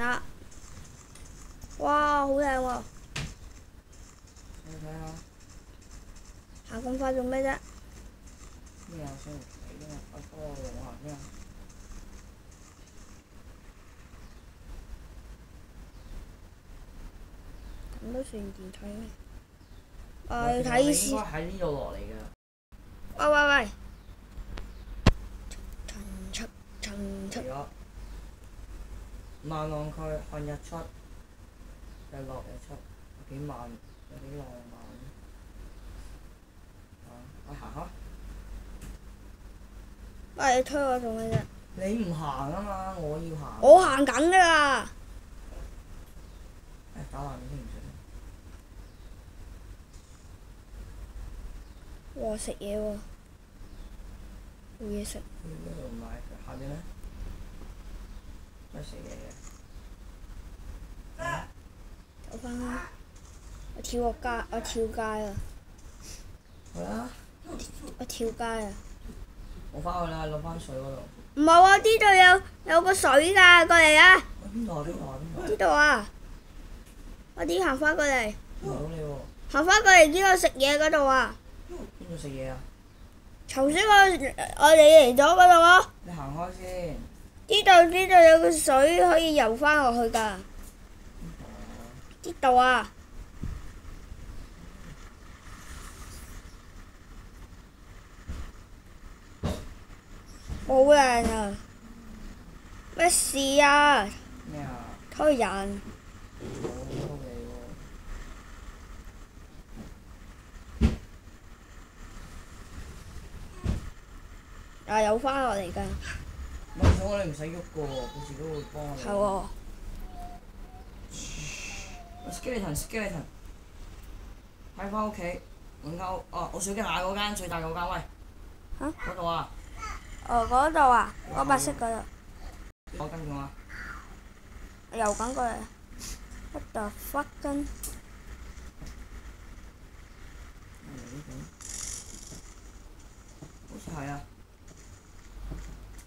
嗱，哇，好靚喎！你睇下行咁快做咩啫？咩啊？想睇啊！我幫我用下先啊！咁都算電梯咩？我我要睇先。應該喺呢度落嚟㗎。喂喂喂！層出。嚟咗。萬浪區看日出，日落日出，有幾慢，有幾浪漫。我行開。喂，你推我做咩啫？你唔行啊嘛，我要行。我行緊㗎啦！打爛你先唔信。哇！食嘢喎，冇嘢食。呢度唔係下邊咧，都係食嘢嘅。走翻啦！我跳個街，我跳街啊！去啦！我跳街啊！我翻去啦，落翻水嗰度。唔係喎，呢度有個水㗎，過嚟啊！邊度啊？邊度啊？邊度？呢度啊！我啲行翻過嚟。見唔到你喎。行翻過嚟呢度食嘢嗰度啊！邊度食嘢啊？頭先我哋嚟咗嗰度咯。你行開先。呢度有個水可以游翻落去㗎。呢度啊！好靚啊！咩事啊？咩啊？推人。我拖你喎。啊！游翻落嚟㗎。冇錯，你唔使喐㗎喎，佢自己會幫你。係喎。skeleton，喺翻屋企揾間屋，哦，我最近嗌嗰間最大嗰間，喂。嚇？嗰度啊！哦，嗰度啊，嗰白色嗰度。我跟住我啊！游緊過嚟。What the fuck 跟？好似係啊！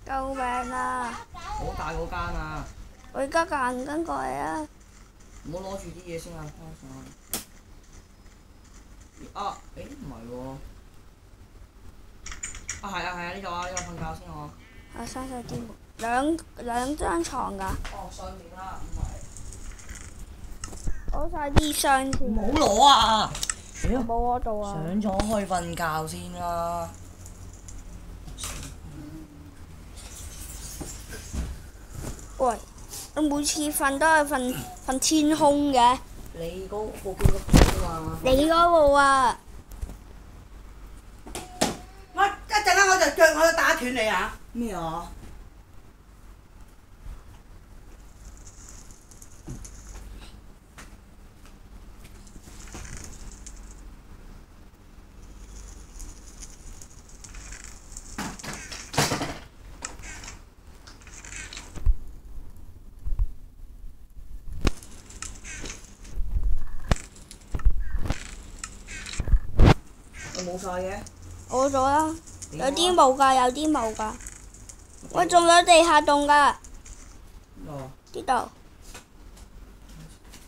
救命啊！好大嗰間啊！我而家行緊過嚟啊！唔好攞住啲嘢先啊！翻上去。啊！誒唔係喎。啊係啊係啊！呢度啊，呢度瞓覺先我。啊，閂晒啲門，兩張床㗎。哦，上面啦，唔係。攞晒啲箱先。唔好攞啊！冇嗰度啊。上咗去瞓覺先啦。喂，我每次瞓都係瞓天空嘅。你嗰部叫個邊啊嘛？你嗰部啊？我一陣間我就打斷你啊！咩啊？我冇晒嘅。我咗啦，有啲冇㗎，有啲冇㗎。我仲有地下洞㗎。哦。呢度。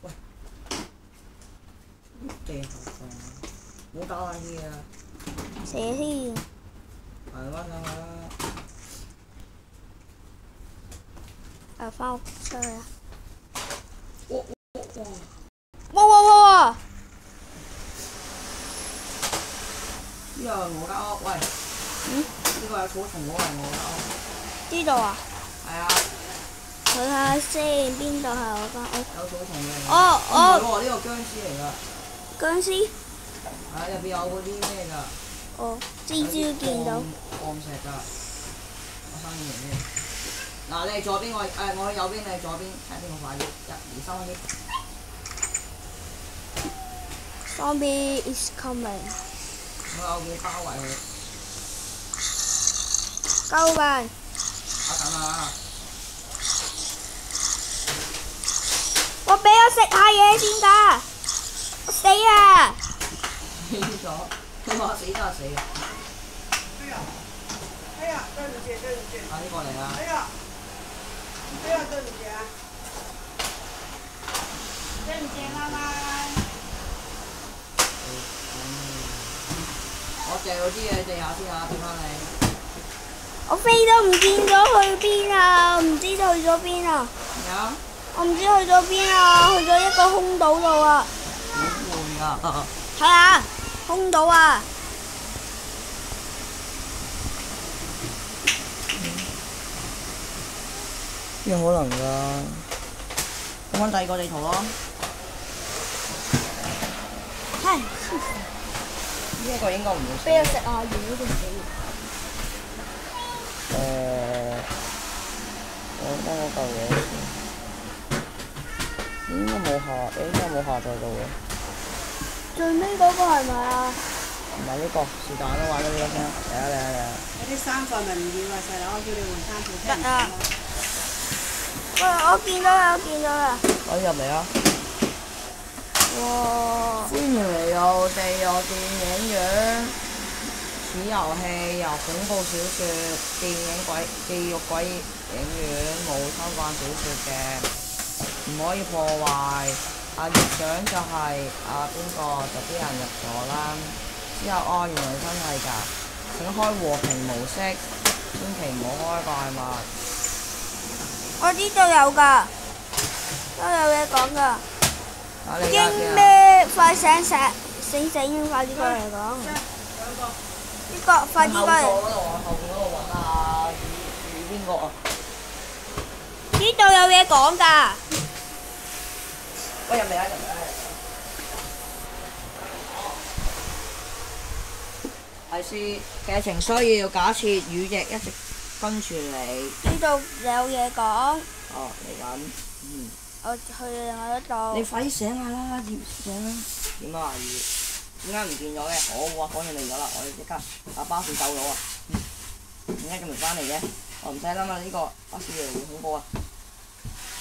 喂。地下洞，唔好搞爛啲啊！射先。行翻上去啦。啊，翻屋出去啊！哇！哇！呢個係我間屋，喂。呢個係草叢，嗰個係我間屋。呢度啊？係啊。睇下先，邊度係我間屋？有草叢嘅。哦哦。唔係喎，呢個僵屍嚟㗎。僵屍？係入邊有嗰啲咩㗎？哦，蜘蛛見到。礦石㗎。我生意嚟嘅。嗱，你係左邊，我去右邊，你係左邊，睇下邊個快啲。1、2、3開始。Zombie is coming。我有嘢包圍佢。救命！等啊！我俾我食下嘢先㗎，我死啊！死咗，佢話死都係死嘅。哎呀，對唔住對唔住。啊！呢個嚟啊！哎呀，對唔住啊！掉咗啲嘢地下先啊，俾翻你。我飛都唔見咗去邊啊！唔知去咗邊啊！咩啊？我唔知去咗邊啊！去咗一個空島度啊！好攰啊！係啊，空島啊！邊有可能㗎？咁揾第二個地圖咯。係。呢一個應該唔會死。俾我食下魚定死？我幫我嚿嘢先。應該冇下載到嘅。最尾嗰個係咪啊？唔係呢個，是但啦，玩咗呢個先。嚟啊！嗰啲衫褲咪唔要啊，細佬，我叫你換衫褲聽唔得啊聽啊？我見到啦，我見到啦。可以入嚟啊！哇！歡迎嚟到地獄電影院。此遊戲由恐怖小說、地獄鬼影院冇偷慣小說嘅，唔可以破壞。業長就係邊個就啲人入咗啦。之後原來真係㗎，請開和平模式，千祈唔好開怪物。我呢度有㗎，都有嘢講㗎。你驚咩？快醒！快啲過嚟講。呢個快啲過嚟。後邊嗰度揾下與邊個啊？呢度有嘢講㗎。喂，入嚟啊！係是劇情需要假設羽翼一直跟住你。呢度有嘢講。哦，嚟緊。我去另外一度。你快啲醒下啦，醒啦！點啊，魚？點解唔見咗嘅？好啊，講嘢嚟咗啦，我哋即刻搭巴士走咗啊！點解仲未翻嚟嘅？我唔使諗啦，呢個巴士越嚟越恐怖啊！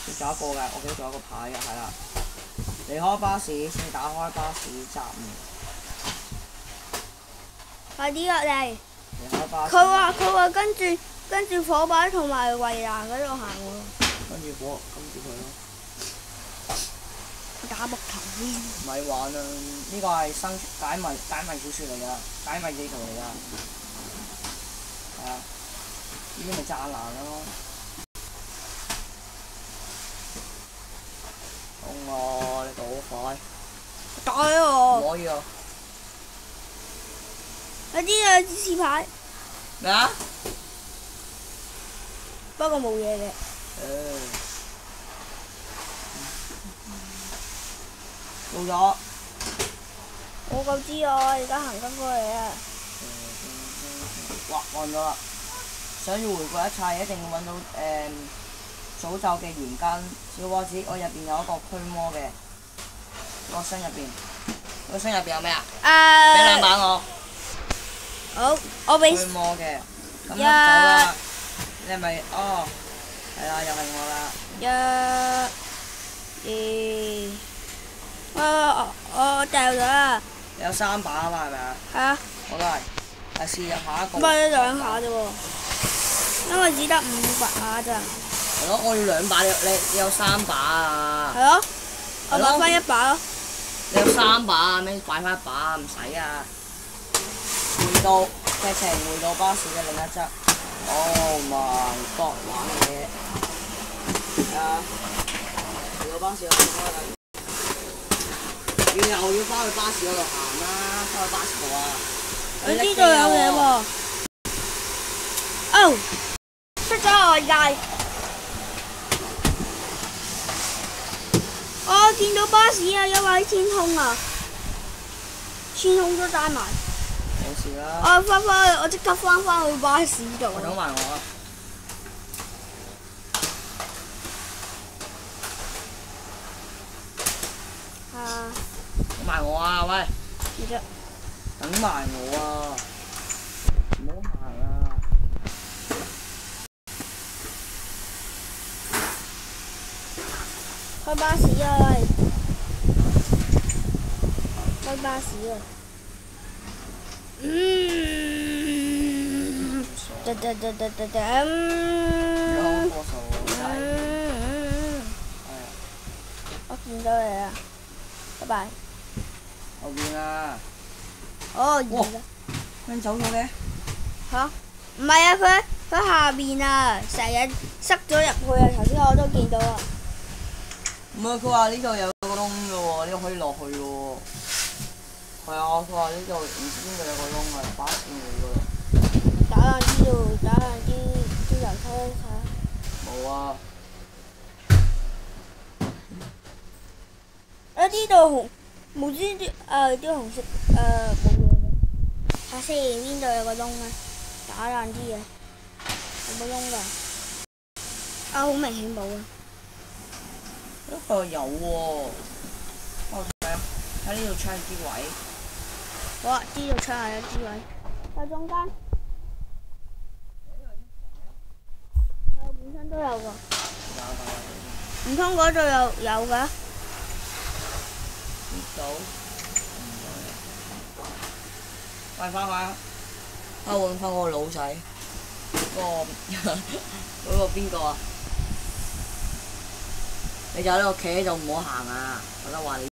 仲有一個嘅，我記得仲有個牌嘅，係啦。離開巴士先打開巴士閘門。快啲落嚟！離開巴士。佢話跟住火把同埋圍欄嗰度行喎。跟住佢咯。打木頭先。咪玩啊！呢個係解謎小説嚟㗎，解謎地圖嚟㗎。係啊，呢啲咪柵欄咯。痛啊！你倒好快。打我！唔可以啊！有啲有指示牌，咩啊？不過冇嘢嘅。到咗。我夠知啊！而家行緊過嚟啊！哇！按咗啦。想要回顧一切，一定要揾到詛咒嘅原根。小伙子，我入邊有一個驅魔嘅。個箱入邊。個箱入邊有咩啊？俾兩把我。好，我俾。驅魔嘅。咁就走啦。你係咪？哦。係啦，又係我啦。我掉咗啦。你有3把啊嘛，係咪啊？係啊。我都係。試入下一個。不過2下啫喎，因為只得5把咋。係咯，我要2把，你有3把啊。係咯，我擺翻1把咯。你有3把啊？咩擺翻1把？唔使啊。回到劇情，回到巴士嘅另一側。Oh my god！ 玩嘢。係啊。回到巴士嗰度開緊。又要翻去巴士嗰度行啦，翻去巴士度啊！我呢度有嘢喎。哦，出咗外界。我見到巴士啊，因為喺天空啊，天空都帶埋。冇事啦。我即刻翻去巴士度。等埋我啊！等埋我啊！喂。唔得。等埋我啊！唔好行啊！開巴士啊！喂，開巴士啊！我見到你啦，拜拜。後邊啊！哦，完啦。你走咗嘅？嚇？唔係啊，佢下邊啊，成日塞咗入去啊！頭先我都見到啊。唔係，佢話呢度有個窿嘅喎，呢度可以落去嘅喎。係啊，佢話呢度唔知邊度有個窿啊，把線嚟嘅喎。打爛啲度，打爛啲油車睇。冇啊！呢度紅無端端啲紅色冇嘢嘅。睇先邊度有個窿啊？打爛啲嘢，有冇窿㗎？好明顯冇啊！呢個有喎，我睇下喺呢度 check 啲位。好啊，呢度 check 下有啲位，喺中間。本身都有㗎。唔通嗰度有㗎？呢度。喂，翻返，我揾翻嗰個老仔，嗰個邊個啊？你就喺度企喺度唔好行啊！我都話你。